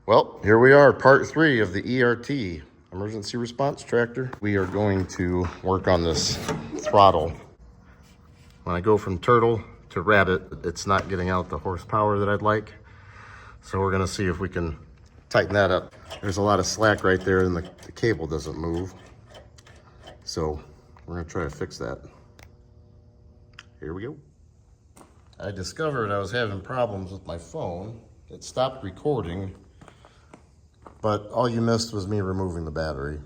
Well, here we are, part 3 of the ERT, emergency response tractor. We are going to work on this throttle. When I go from turtle to rabbit, it's not getting out the horsepower that I'd like. So we're gonna see if we can tighten that up. There's a lot of slack right there and the cable doesn't move. So we're gonna try to fix that. Here we go. I discovered I was having problems with my phone. It stopped recording, but all you missed was me removing the battery.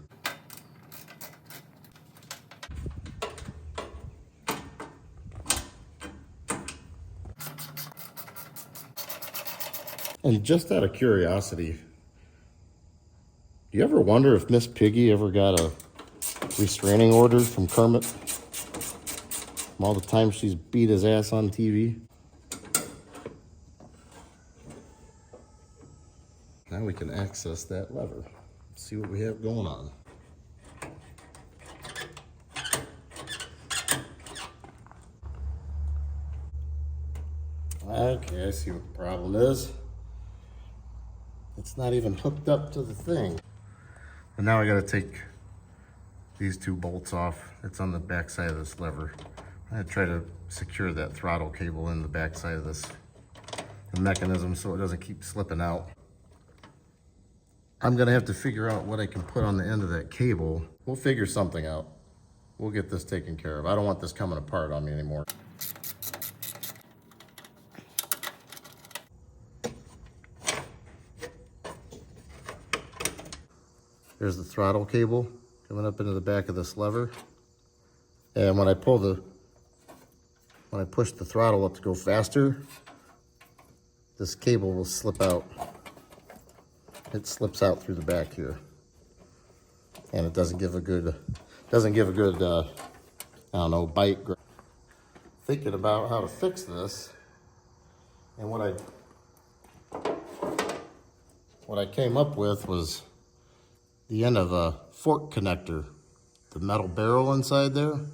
And just out of curiosity, do you ever wonder if Miss Piggy ever got a restraining order from Kermit from all the times she's beat his ass on TV? Now we can access that lever. See what we have going on. Okay, I see what the problem is. It's not even hooked up to the thing. And now I gotta take these 2 bolts off. It's on the back side of this lever. I'm gonna try to secure that throttle cable in the back side of this mechanism so it doesn't keep slipping out. I'm gonna have to figure out what I can put on the end of that cable. We'll figure something out. We'll get this taken care of. I don't want this coming apart on me anymore. There's the throttle cable coming up into the back of this lever. And when I push the throttle up to go faster, this cable will slip out. It slips out through the back here. And it doesn't give a good, I don't know, bite. Thinking about how to fix this, and what I came up with was the end of a fork connector, the metal barrel inside there. I'm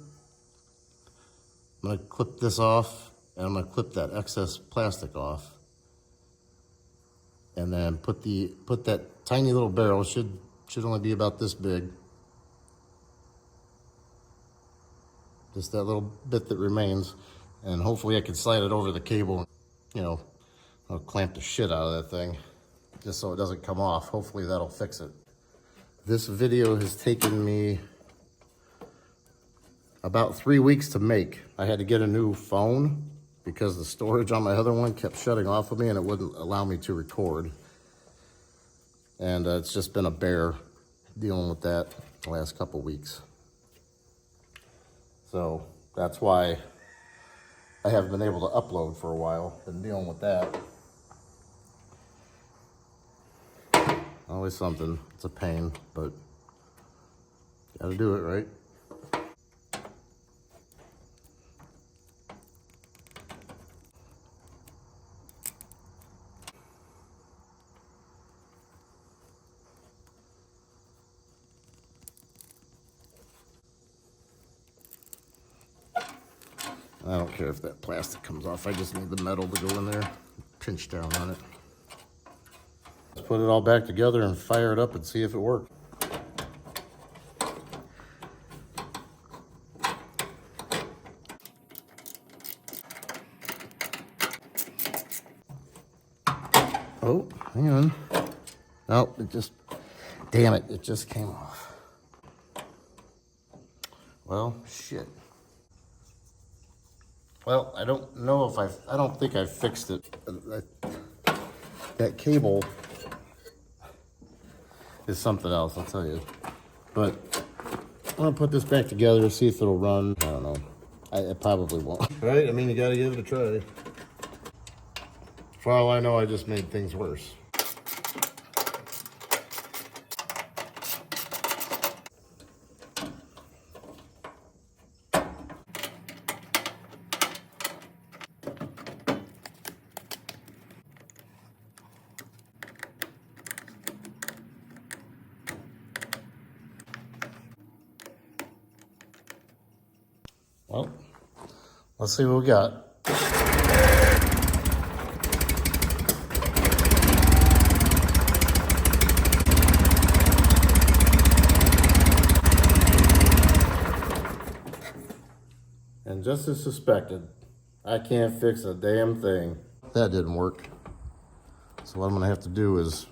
gonna clip this off, and I'm gonna clip that excess plastic off, and then put that tiny little barrel, should only be about this big, just that little bit that remains, and hopefully I can slide it over the cable. You know, I'll clamp the shit out of that thing just so it doesn't come off. Hopefully that'll fix it. This video has taken me about 3 weeks to make. I had to get a new phone because the storage on my other one kept shutting off of me and it wouldn't allow me to record. And it's just been a bear dealing with that the last couple weeks. So that's why I haven't been able to upload for a while. Been dealing with that. Always something. It's a pain, but gotta do it, right? I don't care if that plastic comes off. I just need the metal to go in there, pinch down on it. Let's put it all back together and fire it up and see if it works. Oh, hang on. No, damn it, it just came off. Well, shit. Well, I don't know if I don't think I fixed it. That cable is something else, I'll tell you. But I'm gonna put this back together, see if it'll run. I don't know. It probably won't. Right? I mean, you gotta give it a try. For all I know, I just made things worse. Well, let's see what we got. And just as suspected, I can't fix a damn thing. That didn't work. So what I'm gonna have to do is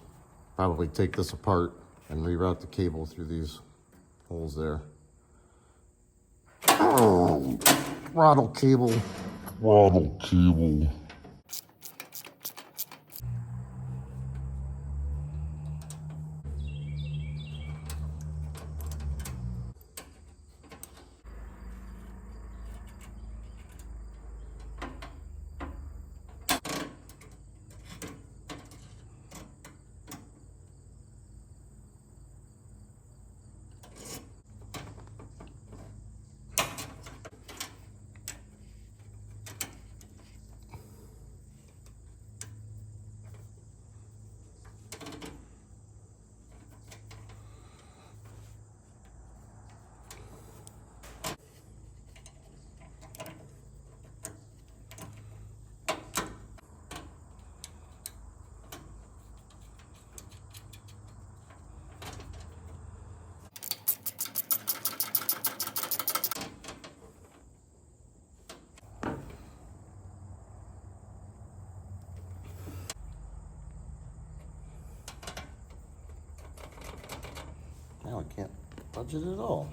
probably take this apart and reroute the cable through these holes there. Oh, throttle cable. Throttle cable. Now I can't budge it at all.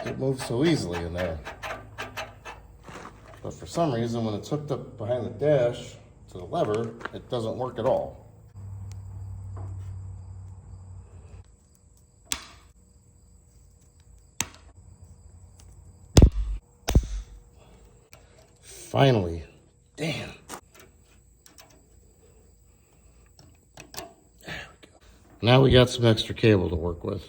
It moves so easily in there. But for some reason, when it's hooked up behind the dash to the lever, it doesn't work at all. Finally. Damn. There we go. Now we got some extra cable to work with.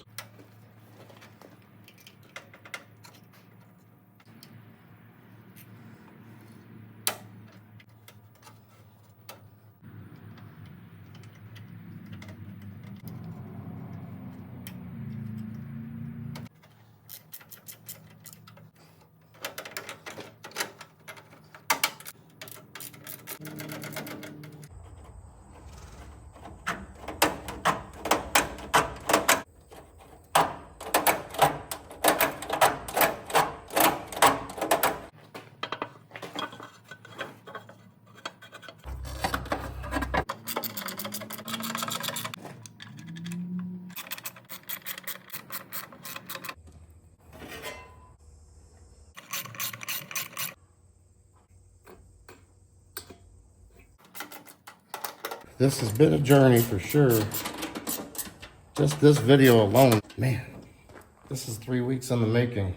This has been a journey for sure. Just this video alone, man, this is 3 weeks in the making.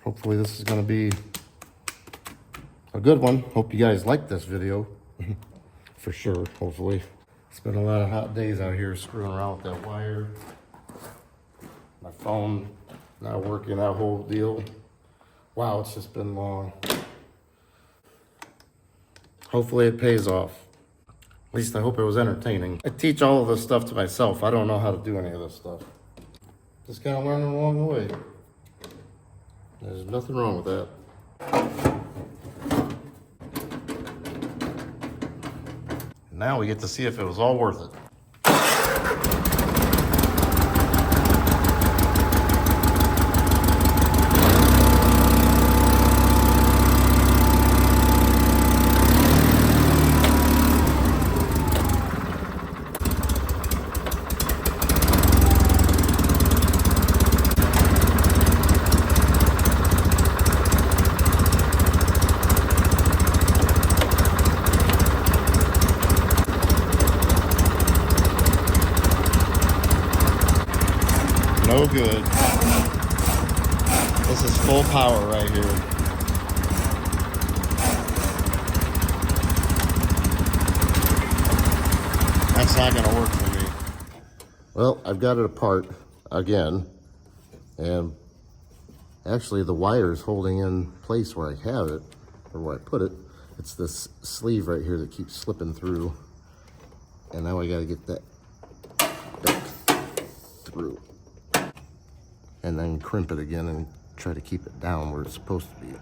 Hopefully this is gonna be a good one. Hope you guys like this video. For sure, hopefully. It's been a lot of hot days out here screwing around with that wire. My phone not working, that whole deal. Wow, it's just been long. Hopefully it pays off. At least I hope it was entertaining. I teach all of this stuff to myself. I don't know how to do any of this stuff. Just kind of learning along the way. There's nothing wrong with that. Now we get to see if it was all worth it. No good. This is full power right here. That's not gonna work for me. Well, I've got it apart again, and actually the wire is holding in place where I have it, or where I put it. It's this sleeve right here that keeps slipping through, and now I gotta get that back through. and then crimp it again and try to keep it down where it's supposed to be,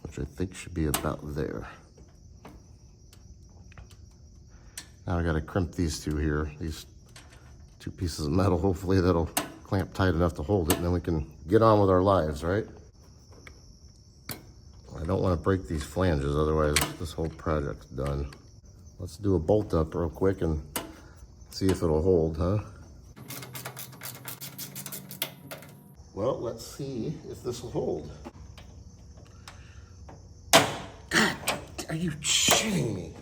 which I think should be about there. Now I gotta crimp these two here, these two pieces of metal. Hopefully that'll clamp tight enough to hold it, and then we can get on with our lives, right? I don't want to break these flanges, otherwise this whole project's done. Let's do a bolt up real quick and see if it'll hold, huh? Well, let's see if this will hold. God, are you shitting me?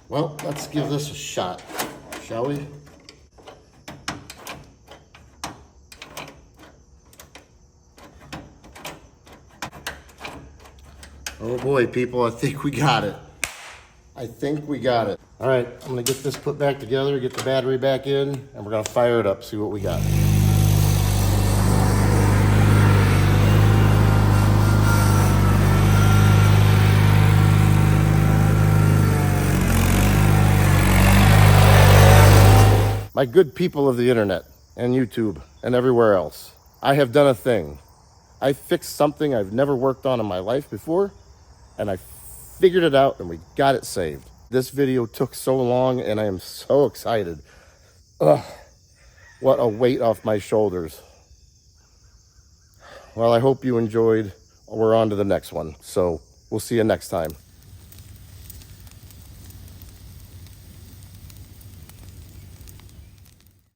Well, let's give this a shot, shall we? Oh boy, people, I think we got it. I think we got it. All right, I'm gonna get this put back together, get the battery back in, and we're gonna fire it up, see what we got. My good people of the internet and YouTube and everywhere else, I have done a thing. I fixed something I've never worked on in my life before, and I figured it out and we got it saved. This video took so long and I am so excited. Ugh, what a weight off my shoulders. Well, I hope you enjoyed. We're on to the next one. So we'll see you next time.